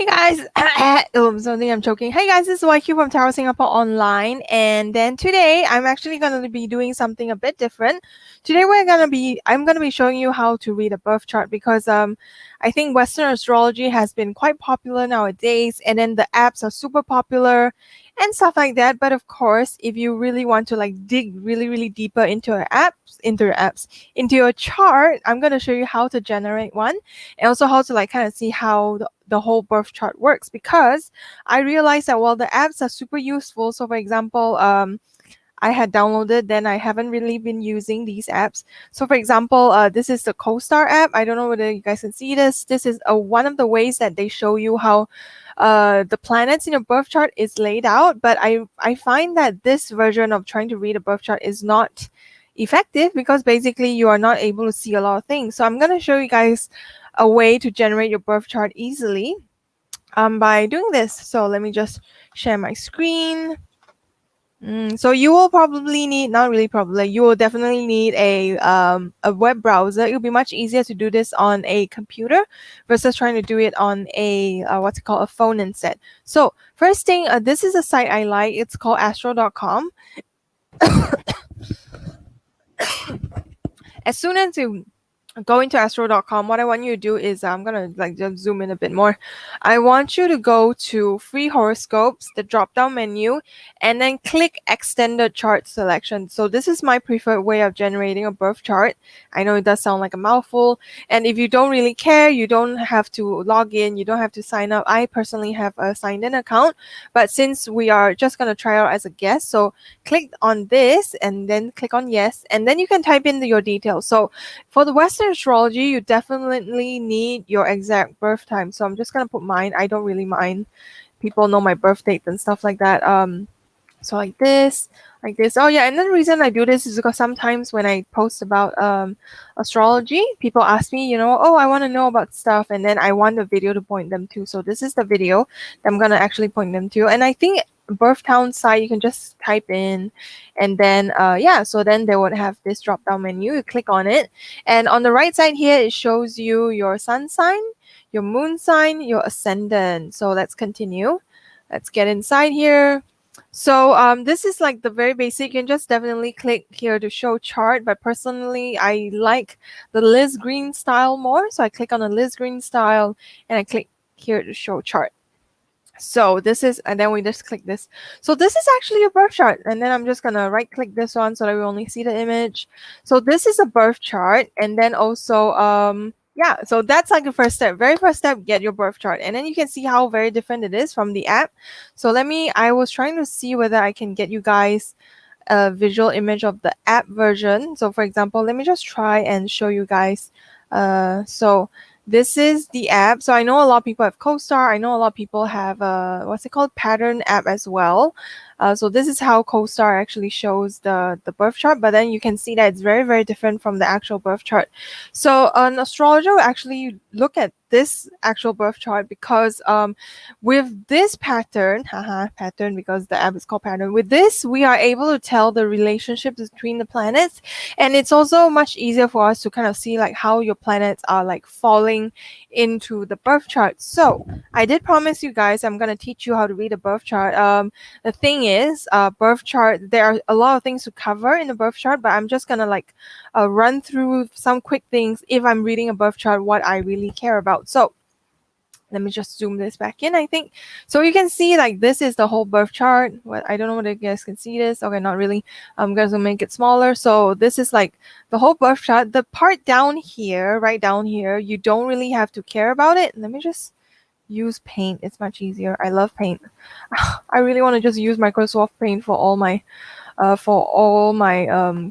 Hey guys, something I'm choking. Hey guys, this is YQ from Tower Singapore Online, and then today I'm actually going to be doing something a bit different. Today I'm gonna be showing you how to read a birth chart because I think Western astrology has been quite popular nowadays, and then the apps are super popular and stuff like that. But of course, if you really want to like dig really deeper into your chart, I'm gonna show you how to generate one and also how to like kind of see how the whole birth chart works, because I realized that while the apps are super useful, so for example, I had downloaded, then I haven't really been using these apps. So for example, this is the CoStar app. I don't know whether you guys can see this. This is one of the ways that they show you how the planets in your birth chart is laid out. But I find that this version of trying to read a birth chart is not effective because basically you are not able to see a lot of things. So I'm going to show you guys a way to generate your birth chart easily by doing this. So let me just share my screen. So you will probably need, not really probably, you will definitely need a web browser. It'll be much easier to do this on a computer versus trying to do it on a what's it called, a phone instead. So first thing, this is a site I like. It's called astro.com. As soon as you go into astro.com, what I want you to do is I'm gonna like just zoom in a bit more. I want you to go to free horoscopes, the drop down menu, and then click extended chart selection. So this is my preferred way of generating a birth chart. I know it does sound like a mouthful, and if you don't really care, you don't have to log in, you don't have to sign up. I personally have a signed in account, but since we are just gonna try out as a guest, so click on this and then click on yes, and then you can type in your details. So for the Western astrology, you definitely need your exact birth time. So I'm just gonna put mine. I don't really mind. People know my birth date and stuff like that. So like this. Oh yeah, and then the reason I do this is because sometimes when I post about astrology, people ask me, oh, I want to know about stuff, and then I want the video to point them to. So this is the video that I'm gonna actually point them to. And I think birth town site you can just type in, and then yeah, so then they would have this drop down menu. You click on it, and on the right side here it shows you your sun sign, your moon sign, your ascendant. So let's continue. Let's get inside here. So this is like the very basic. You can just definitely click here to show chart, but personally I like the Liz Green style more, so I click on the Liz Green style and I click here to show chart. So this is, and then we just click this. So this is actually a birth chart, and then I'm just gonna right click this one so that we only see the image. So this is a birth chart, and then also yeah, so that's like the first step. Very first step, get your birth chart, and then you can see how very different it is from the app. So I was trying to see whether I can get you guys a visual image of the app version. So for example, let me just try and show you guys. So this is the app. So I know a lot of people have CoStar. I know a lot of people have what's it called, Pattern app as well. So this is how CoStar actually shows the birth chart, but then you can see that it's very different from the actual birth chart. So an astrologer will actually look at this actual birth chart because with this pattern, pattern because the app is called Pattern, with this we are able to tell the relationships between the planets, and it's also much easier for us to kind of see like how your planets are like falling into the birth chart. So I did promise you guys I'm going to teach you how to read a birth chart. The thing is, birth chart, there are a lot of things to cover in the birth chart, but I'm just gonna like run through some quick things if I'm reading a birth chart, what I really care about. So let me just zoom this back in, I think. So you can see like this is the whole birth chart. What, I don't know whether you guys can see this. Okay, not really. I'm gonna make it smaller. So this is like the whole birth chart. The part down here, right down here, you don't really have to care about it. Let me just use Paint. It's much easier. I love Paint. I really want to just use Microsoft Paint for all my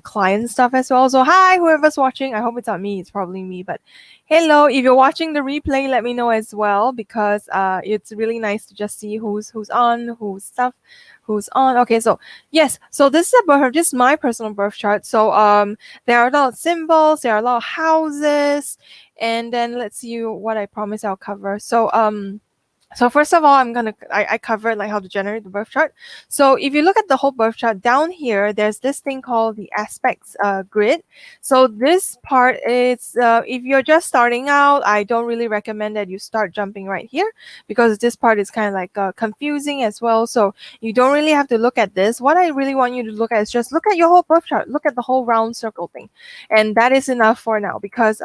client stuff as well. So hi, whoever's watching. I hope it's not me. It's probably me, but hello. If you're watching the replay, let me know as well, because it's really nice to just see who's on, who's on. Okay, so yes, so this is a birth, just my personal birth chart. So there are a lot of symbols, there are a lot of houses, and then let's see what I promise I'll cover. So So first of all, I covered like how to generate the birth chart. So if you look at the whole birth chart down here, there's this thing called the aspects grid. So this part is if you're just starting out, I don't really recommend that you start jumping right here, because this part is kind of like confusing as well. So you don't really have to look at this. What I really want you to look at is just look at your whole birth chart, look at the whole round circle thing, and that is enough for now, because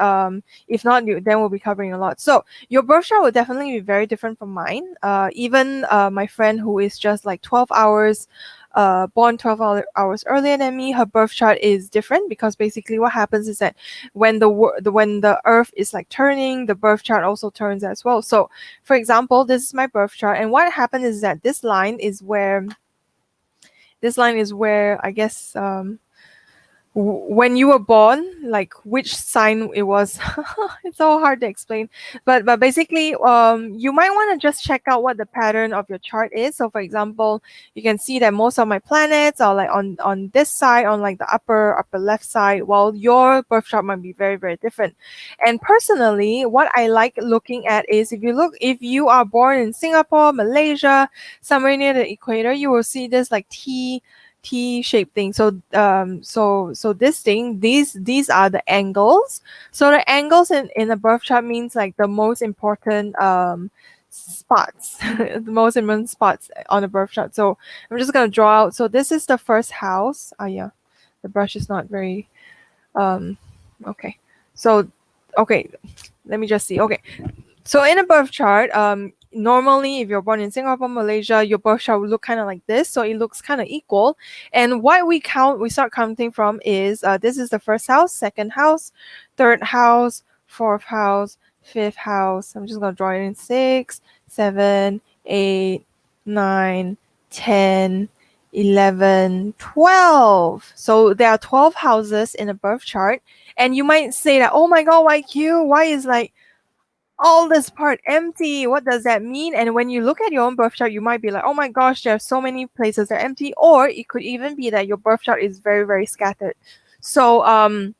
if not, you then we'll be covering a lot. So your birth chart will definitely be very different from mine. Even my friend who is just like 12 hours, born 12 hours earlier than me, her birth chart is different, because basically what happens is that when when the Earth is like turning, the birth chart also turns as well. So, for example, this is my birth chart, and what happened is that this line is where I guess when you were born, like which sign it was. It's so hard to explain, but basically you might want to just check out what the pattern of your chart is. So for example, you can see that most of my planets are like on this side, on like the upper left side, while your birth chart might be very very different. And personally, what I like looking at is, if you are born in Singapore, Malaysia, somewhere near the equator, you will see this like T-shaped thing. So this thing, these are the angles. So the angles in a birth chart means like the most important spots, the most important spots on the birth chart. So I'm just gonna draw out. So this is the first house. Yeah, the brush is not very okay. So okay, let me just see. Okay, so in a birth chart, normally if you're born in Singapore, Malaysia, your birth chart will look kind of like this. So it looks kind of equal. And what we start counting from is this is the first house, second house, third house, fourth house, fifth house. I'm just gonna draw it in 6, 7, 8, 9, 10, 11, 12. So there are 12 houses in a birth chart. And you might say that, oh my God, YQ, why is like all this part empty? What does that mean? And when you look at your own birth chart, you might be like, oh my gosh, there are so many places that are empty. Or it could even be that your birth chart is very, very scattered. So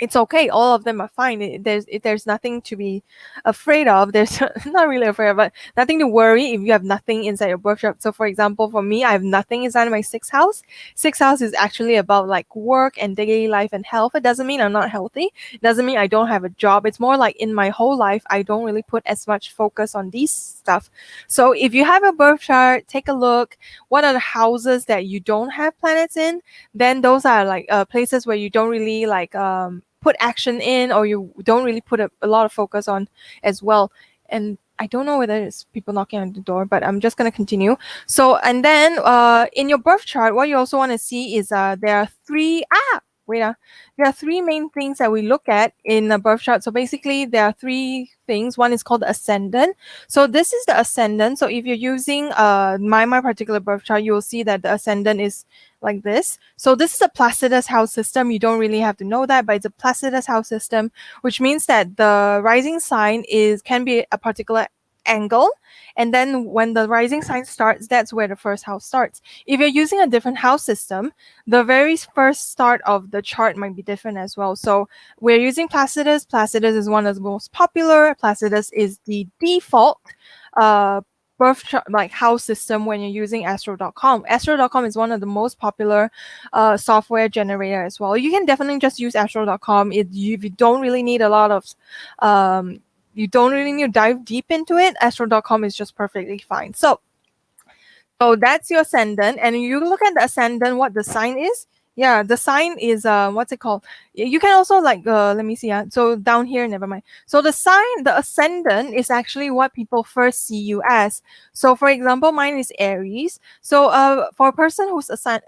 it's okay. All of them are fine. There's nothing to be afraid of. There's not really afraid of, but nothing to worry if you have nothing inside your birth chart. So for example, for me, I have nothing inside my sixth house. Sixth house is actually about like work and daily life and health. It doesn't mean I'm not healthy. It doesn't mean I don't have a job. It's more like in my whole life, I don't really put as much focus on these stuff. So if you have a birth chart, take a look. What are the houses that you don't have planets in? Then those are like places where you don't really like put action in, or you don't really put a lot of focus on as well. And I don't know whether it's people knocking on the door, but I'm just going to continue. So, and then in your birth chart, what you also want to see is there are there are three main things that we look at in a birth chart. So basically, there are three things. One is called the ascendant. So this is the ascendant. So if you're using my particular birth chart, you will see that the ascendant is like this. So this is a Placidus house system. You don't really have to know that, but it's a Placidus house system, which means that the rising sign can be a particular angle, and then when the rising sign starts, that's where the first house starts. If you're using a different house system, the very first start of the chart might be different as well. So we're using Placidus. Placidus is one of the most popular. Placidus is the default birth chart, like house system, when you're using astro.com. Astro.com is one of the most popular software generator as well. You can definitely just use astro.com if you don't really need a lot of you don't really need to dive deep into it. Astro.com is just perfectly fine. So that's your ascendant, and you look at the ascendant, what the sign is. Yeah, the sign is what's it called? You can also like let me see. So down here, never mind. So the ascendant is actually what people first see you as. So for example, mine is Aries. So for a person whose ascendant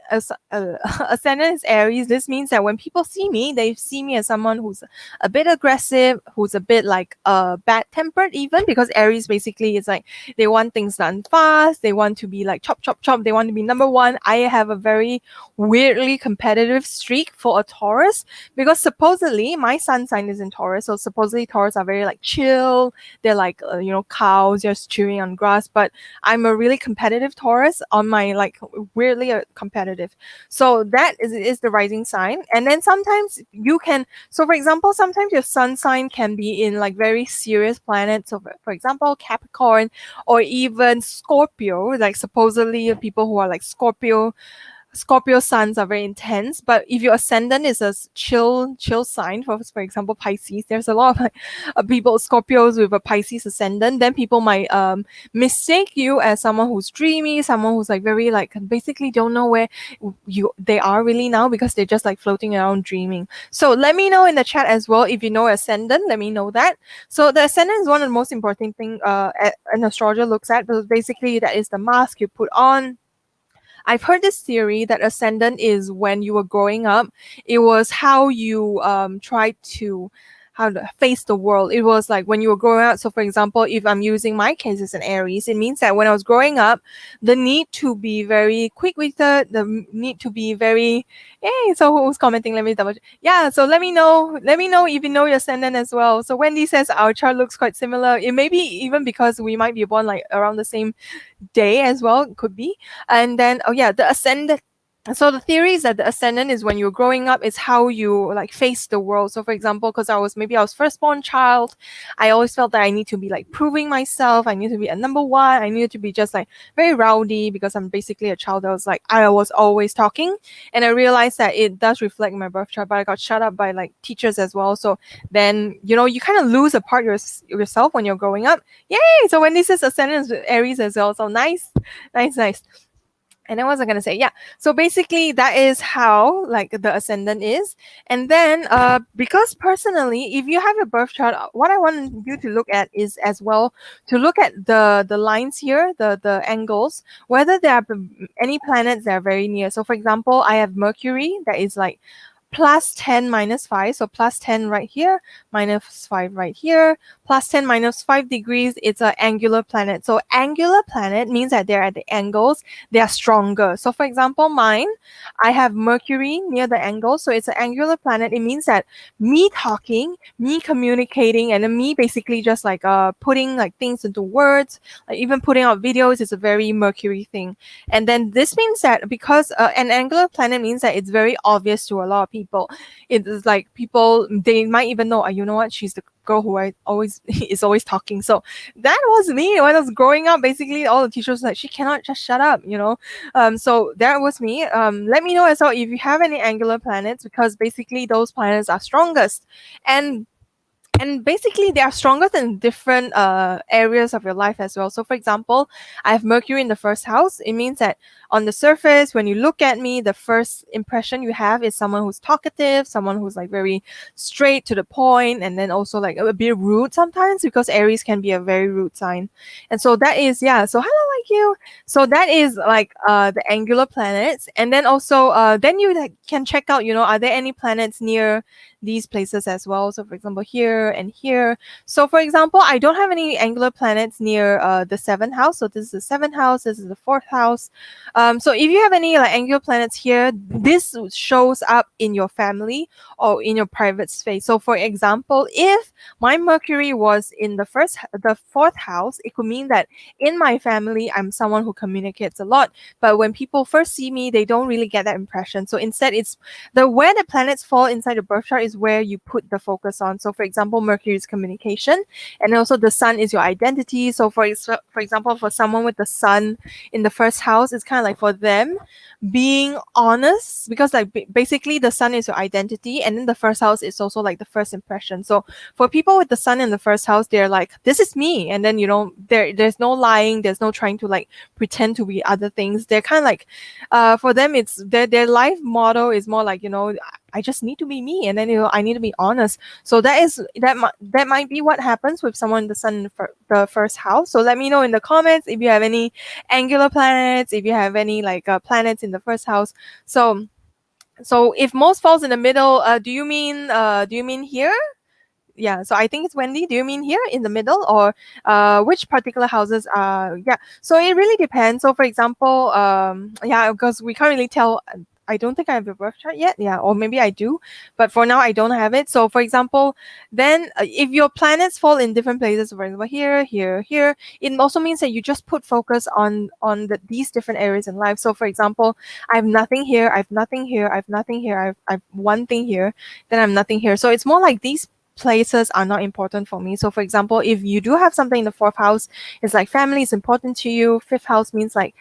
is Aries, this means that when people see me, they see me as someone who's a bit aggressive, who's a bit like bad tempered even, because Aries basically is like they want things done fast. They want to be like chop, chop, chop. They want to be number one. I have a very weirdly competitive streak for a Taurus, because supposedly my sun sign is in Taurus, so supposedly Taurus are very like chill. They're like cows just chewing on grass. But I'm a really competitive Taurus on my like weirdly competitive. So that is the rising sign. And then sometimes you can, so for example, sometimes your sun sign can be in like very serious planets. So for example, Capricorn or even Scorpio, like supposedly people who are like Scorpio suns are very intense, but if your ascendant is a chill sign, for example Pisces, there's a lot of like, people Scorpios with a Pisces ascendant, then people might mistake you as someone who's dreamy, someone who's like very like basically don't know where they are really now, because they're just like floating around dreaming. So let me know in the chat as well if you know ascendant. Let me know that. So the ascendant is one of the most important thing an astrologer looks at, because basically that is the mask you put on. I've heard this theory that ascendant is when you were growing up, it was how you tried to how to face the world. It was like when you were growing up. So for example, if I'm using my case as an Aries, it means that when I was growing up, the need to be very quick-witted, need to be very, hey, so who's commenting? Let me double check. Yeah, so let me know. Let me know if you know your ascendant as well. So Wendy says our chart looks quite similar. It may be even because we might be born like around the same day as well, could be. And then oh yeah, the ascendant, so the theory is that the ascendant is when you're growing up, is how you like face the world. So for example, because I was firstborn child, I always felt that I need to be like proving myself, I need to be a number one, I needed to be just like very rowdy, because I'm basically a child that was like I was always talking. And I realized that it does reflect my birth chart, but I got shut up by like teachers as well. So then you kind of lose a part yourself when you're growing up. Yay! So when this is ascendant is Aries as well, so nice, nice. And I wasn't gonna say, yeah. So basically, that is how like the ascendant is. And then, because personally, if you have a birth chart, what I want you to look at is as well to look at the lines here, the angles, whether there are any planets that are very near. So, for example, I have Mercury that is like +10 -5, so +10 right here, -5 right here, +10 -5 degrees. It's an angular planet. So angular planet means that they're at the angles, they are stronger. So for example, mine, I have Mercury near the angle, so it's an angular planet. It means that me talking, me communicating, and then me basically just like putting like things into words, like even putting out videos is a very Mercury thing. And then this means that because an angular planet means that it's very obvious to a lot of people. It is like people, they might even know, you know what, she's the girl who I always is always talking. So that was me when I was growing up. Basically, all the teachers were like, she cannot just shut up. So that was me. Let me know as well if you have any angular planets, because basically those planets are strongest. And basically they are stronger than different areas of your life as well. So for example, I have Mercury in the first house. It means that on the surface, when you look at me, the first impression you have is someone who's talkative, someone who's like very straight to the point, and then also like a bit rude sometimes, because Aries can be a very rude sign. And so that is, yeah, so hello, like you. So that is like the angular planets. And then also then you like, can check out, are there any planets near these places as well. So for example, here and here. So for example, I don't have any angular planets near the seventh house. So this is the seventh house, this is the fourth house. So if you have any like angular planets here, this shows up in your family or in your private space. So for example, if my Mercury was in the fourth house, it could mean that in my family, I'm someone who communicates a lot. But when people first see me, they don't really get that impression. So instead, it's where the planets fall inside the birth chart is where you put the focus on. So for example, Mercury is communication, and also the sun is your identity. So for example, for someone with the sun in the first house, it's kind of like for them being honest, because like basically the sun is your identity, and then the first house is also like the first impression. So for people with the sun in the first house, they're like, this is me. And then there's no lying, there's no trying to like pretend to be other things. They're kind of like for them, it's their life motto is more like, I just need to be me, and then I need to be honest. So that might be what happens with someone in the sun in the first house. So let me know in the comments if you have any angular planets, if you have any like planets in the first house. So if most falls in the middle, do you mean here? Yeah, so I think it's Wendy. Do you mean here in the middle, or which particular houses are? Yeah, so it really depends. So for example, yeah, because we can't really tell I don't think I have a birth chart yet. Yeah, or maybe I do, but for now I don't have it. So for example, then if your planets fall in different places, for example here, here, here, it also means that you just put focus on these different areas in life. So for example, I have nothing here, I have nothing here, I have nothing here, I have one thing here, then I'm nothing here. So it's more like these places are not important for me. So for example, if you do have something in the fourth house, it's like family is important to you. Fifth house means like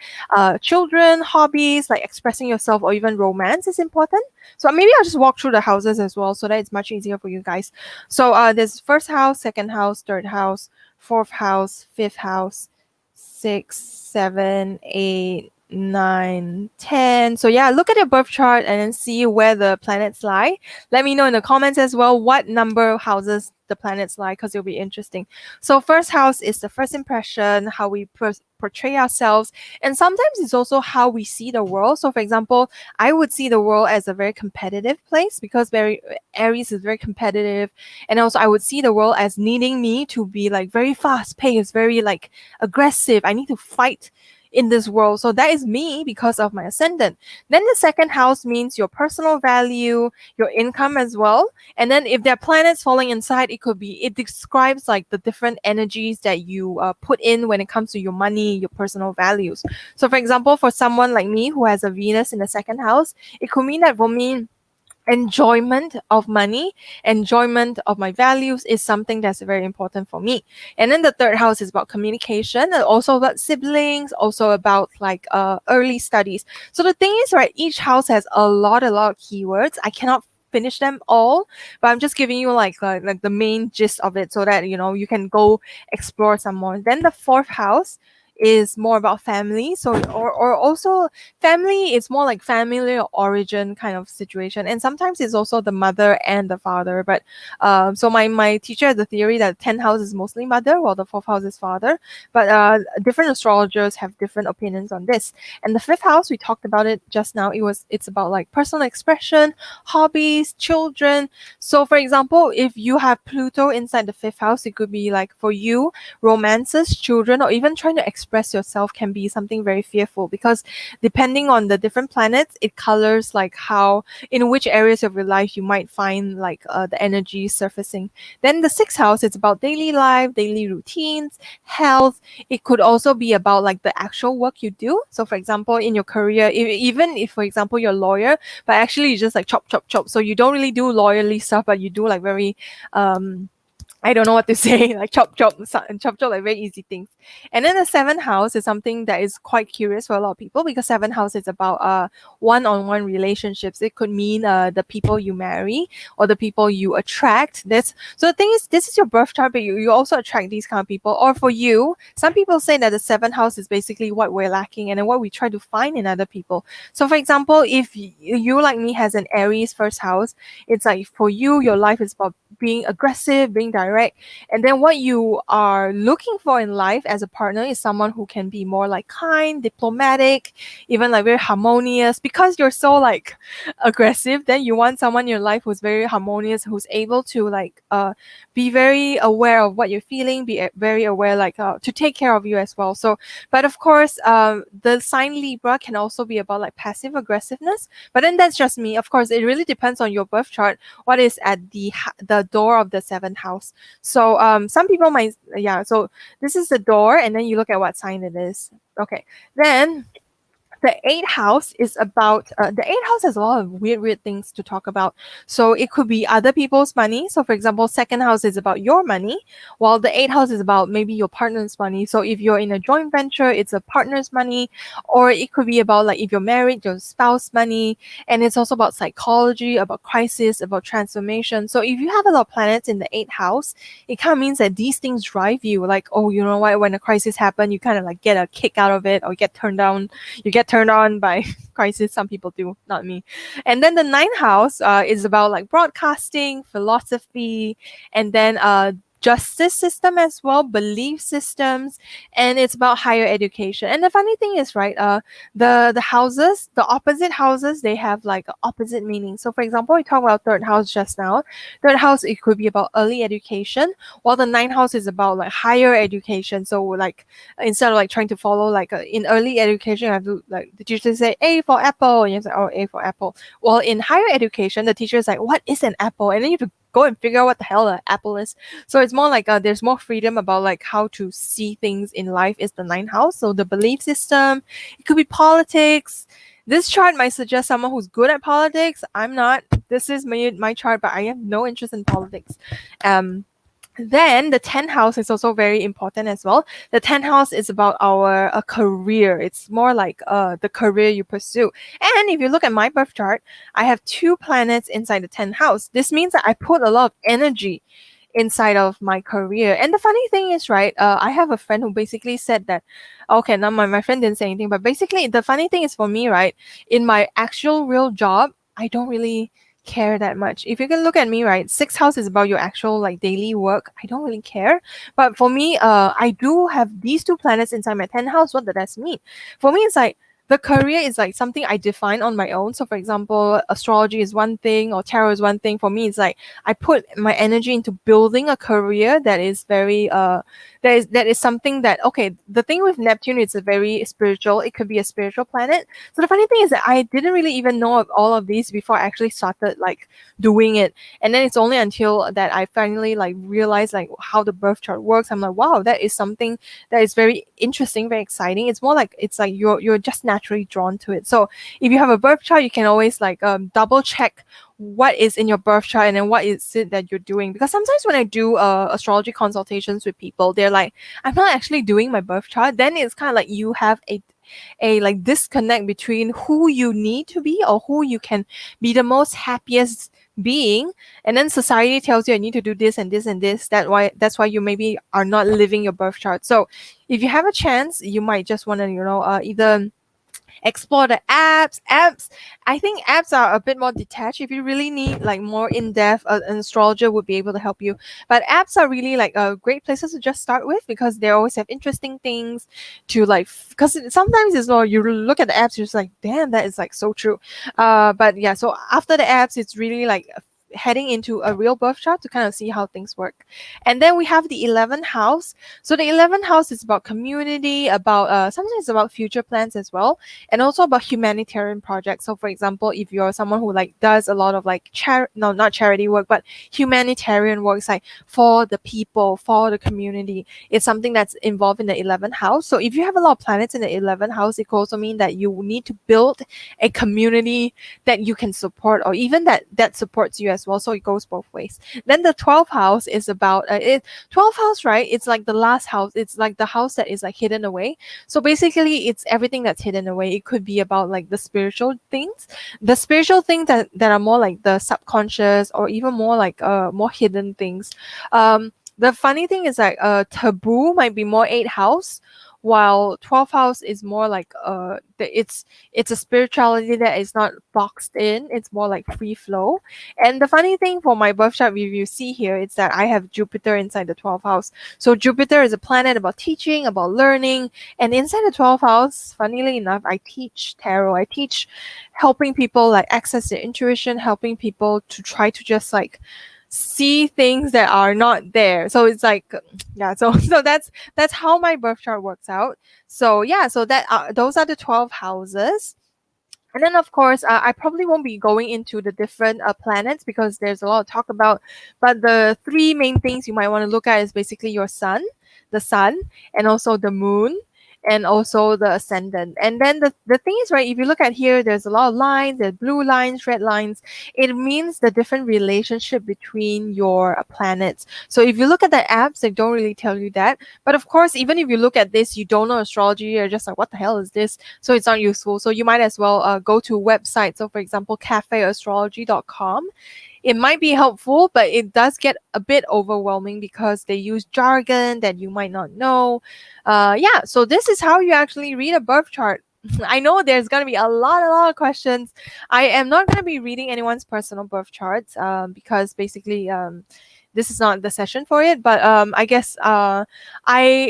children, hobbies, like expressing yourself, or even romance is important. So maybe I'll just walk through the houses as well so that it's much easier for you guys. So there's first house, second house, third house, fourth house, fifth house, six, seven, eight, nine, 10. So yeah, look at your birth chart and then see where the planets lie. Let me know in the comments as well what number of houses the planets lie, because it'll be interesting. So first house is the first impression, how we portray ourselves, and sometimes it's also how we see the world. So for example, I would see the world as a very competitive place, because very Aries is very competitive, and also I would see the world as needing me to be like very fast paced, very like aggressive. I need to fight in this world. So that is me because of my ascendant. Then the second house means your personal value, your income as well. And then if there are planets falling inside, it describes like the different energies that you put in when it comes to your money, your personal values. So for example, for someone like me who has a Venus in the second house, it could mean that for me, enjoyment of money, enjoyment of my values is something that's very important for me. And then the third house is about communication, and also about siblings, also about like early studies. So the thing is, right, each house has a lot of keywords. I cannot finish them all, but I'm just giving you like the main gist of it so that you can go explore some more. Then the fourth house is more about family, so or also family is more like family origin kind of situation, and sometimes it's also the mother and the father. But so my teacher has the theory that 10th house is mostly mother while the fourth house is father, but different astrologers have different opinions on this. And the fifth house, we talked about it just now, it's about like personal expression, hobbies, children. So for example, if you have Pluto inside the fifth house, it could be like for you, romances, children, or even trying to express yourself can be something very fearful, because depending on the different planets, it colors like how, in which areas of your life you might find like the energy surfacing. Then the sixth house, it's about daily life, daily routines, health. It could also be about like the actual work you do. So for example, in your career, even if for example you're a lawyer, but actually you just like chop chop chop, so you don't really do lawyerly stuff, but you do like very I don't know what to say, like chop chop, chop chop, like very easy things. And then the seventh house is something that is quite curious for a lot of people, because seventh house is about one-on-one relationships. It could mean the people you marry or the people you attract. This so the thing is, this is your birth chart, but you also attract these kind of people. Or for you, some people say that the seventh house is basically what we're lacking and then what we try to find in other people. So for example, if you like me has an Aries first house, it's like for you, your life is about being aggressive, being direct. And then what you are looking for in life as a partner is someone who can be more like kind, diplomatic, even like very harmonious. Because you're so like aggressive, then you want someone in your life who's very harmonious, who's able to like be very aware of what you're feeling, be very aware like to take care of you as well. So, but of course, the sign Libra can also be about like passive aggressiveness. But then that's just me. Of course, it really depends on your birth chart, what is at the door of the seventh house. So some people might, yeah, so this is the door, and then you look at what sign it is. Okay, then the eighth house is about the eighth house has a lot of weird things to talk about. So it could be other people's money. So for example, second house is about your money, while the eighth house is about maybe your partner's money. So if you're in a joint venture, it's a partner's money. Or it could be about like if you're married, your spouse money. And it's also about psychology, about crisis, about transformation. So if you have a lot of planets in the eighth house, it kind of means that these things drive you, like, oh, you know what, when a crisis happens, you kind of like get a kick out of it, or you get turned on by crisis. Some people do, not me. And then the ninth house is about like broadcasting, philosophy, and then justice system as well, belief systems, and it's about higher education. And the funny thing is, right, the houses, the opposite houses, they have like opposite meaning. So for example, we talked about third house just now. Third house, it could be about early education, while the ninth house is about like higher education. So like instead of like trying to follow like in early education, you have to like the teacher say A for apple, and you say, oh, A for apple. Well, in higher education, the teacher is like, what is an apple? And then you have to go and figure out what the hell an apple is. So it's more like there's more freedom about like how to see things in life is the ninth house. So the belief system, it could be politics. This chart might suggest someone who's good at politics. I'm not. This is my chart, but I have no interest in politics. Um, then the 10th house is also very important as well. The 10th house is about our career. It's more like the career you pursue. And if you look at my birth chart, I have two planets inside the 10th house. This means that I put a lot of energy inside of my career. And the funny thing is, right, I have a friend who basically said that, okay, now my friend didn't say anything, but basically the funny thing is for me, right, in my actual real job, I don't really care that much. If you can look at me, right, sixth house is about your actual like daily work. I don't really care. But for me, I do have these two planets inside my 10th house. What does that mean? For me, it's like the career is like something I define on my own. So for example, astrology is one thing or tarot is one thing. For me, it's like I put my energy into building a career that is very that is something that, okay, the thing with Neptune, it's a very spiritual, it could be a spiritual planet. So the funny thing is that I didn't really even know of all of these before I actually started like doing it. And then it's only until that I finally like realized like how the birth chart works. I'm like, wow, that is something that is very interesting, very exciting. It's more like it's like you're just naturally drawn to it. So if you have a birth chart, you can always like double check what is in your birth chart and then what is it that you're doing. Because sometimes when I do astrology consultations with people, they're like, I'm not actually doing my birth chart. Then it's kind of like you have a like disconnect between who you need to be or who you can be the most happiest being, and then society tells you I need to do this and this and this. That's why you maybe are not living your birth chart. So if you have a chance, you might just want to either explore the apps. I think apps are a bit more detached. If you really need like more in-depth, an astrologer would be able to help you. But apps are really like great places to just start with, because they always have interesting things to like, because sometimes it's more you look at the apps, you're just like, damn, that is like so true. But yeah, so after the apps, it's really like heading into a real birth chart to kind of see how things work. And then we have the 11th house. So the 11th house is about community, about sometimes it's about future plans as well, and also about humanitarian projects. So for example, if you're someone who like does a lot of like no, not charity work, but humanitarian works, like for the people, for the community, it's something that's involved in the 11th house. So if you have a lot of planets in the 11th house, it could also mean that you need to build a community that you can support, or even that supports you as well. So it goes both ways. Then the 12th house is about 12th house, right? It's like the last house. It's like the house that is like hidden away. So basically, it's everything that's hidden away. It could be about like the spiritual things that are more like the subconscious, or even more like more hidden things. The funny thing is like taboo might be more 8th house, while 12th house is more like it's a spirituality that is not boxed in. It's more like free flow. And the funny thing for my birth chart, if you see here, it's that I have Jupiter inside the 12th house. So Jupiter is a planet about teaching, about learning. And inside the 12th house, funnily enough, I teach tarot. I teach helping people like access their intuition, helping people to try to just like see things that are not there. So it's like yeah, so that's how my birth chart works out. So yeah, so that those are the 12 houses. And then, of course, I probably won't be going into the different planets because there's a lot to talk about. But the three main things you might want to look at is basically your the sun, and also the moon, and also the ascendant. And then the thing is, right, if you look at here, there's a lot of lines, there's blue lines, red lines. It means the different relationship between your planets. So if you look at the apps, they don't really tell you that. But of course, even if you look at this, you don't know astrology, you're just like, what the hell is this? So it's not useful. So you might as well go to websites. So for example, cafeastrology.com. It might be helpful, but it does get a bit overwhelming because they use jargon that you might not know. Yeah, so this is how you actually read a birth chart. I know there's going to be a lot of questions. I am not going to be reading anyone's personal birth charts because basically this is not the session for it. But I guess I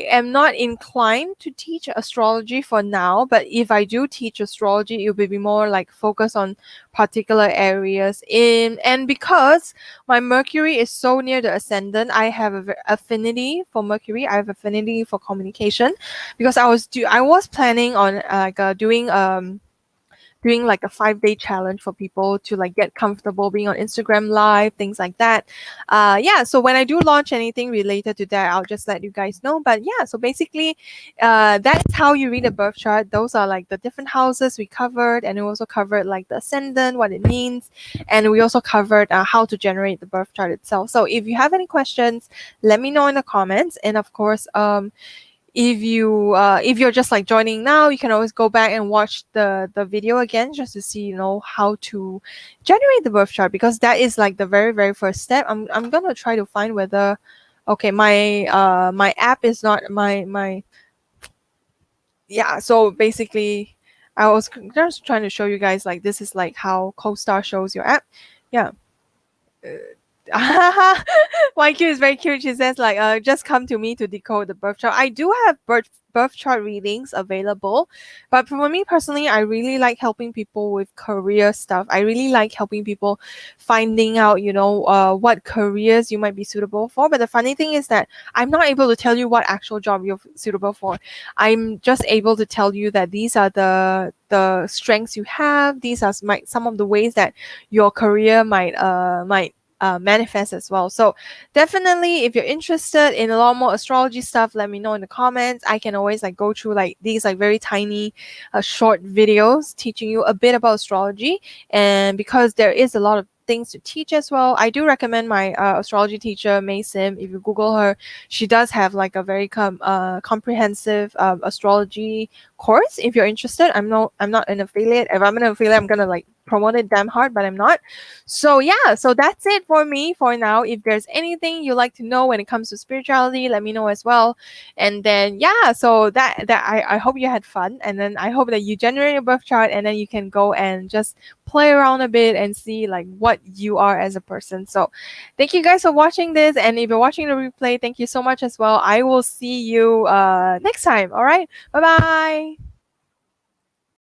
am not inclined to teach astrology for now. But if I do teach astrology, it will be more like focus on particular areas in, and because my Mercury is so near the ascendant, I have a affinity for Mercury. I have affinity for communication, because I was planning on doing like a 5-day challenge for people to like get comfortable being on Instagram live, things like that. Yeah, so when I do launch anything related to that, I'll just let you guys know. But yeah, so basically, that's how you read a birth chart. Those are like the different houses we covered, and we also covered like the ascendant, what it means, and we also covered how to generate the birth chart itself. So if you have any questions, let me know in the comments. And of course, if you're just like joining now, you can always go back and watch the video again, just to see, how to generate the birth chart, because that is like the very very first step. I'm gonna try to find whether, okay, my app is not my yeah. So basically, I was just trying to show you guys, like, this is like how CoStar shows your app. Yeah. YQ is very cute. She says like, just come to me to decode the birth chart. I do have birth chart readings available, but for me personally, I really like helping people with career stuff. I really like helping people finding out, what careers you might be suitable for. But the funny thing is that I'm not able to tell you what actual job you're suitable for. I'm just able to tell you that these are the strengths you have. These are some of the ways that your career might manifest as well. So definitely, if you're interested in a lot more astrology stuff, let me know in the comments. I can always like go through like these like very tiny short videos teaching you a bit about astrology. And because there is a lot of things to teach as well, I do recommend my astrology teacher May Sim. If you Google her, she does have like a very comprehensive astrology course. If you're interested, I'm not an affiliate. If I'm an affiliate, I'm gonna like promote it damn hard, but I'm not. So yeah, so that's it for me for now. If there's anything you like to know when it comes to spirituality, let me know as well. And then yeah, so I hope you had fun, and then I hope that you generate a birth chart, and then you can go and just play around a bit and see like what you are as a person. So thank you guys for watching this, and if you're watching the replay, thank you so much as well. I will see you next time. All right, bye bye.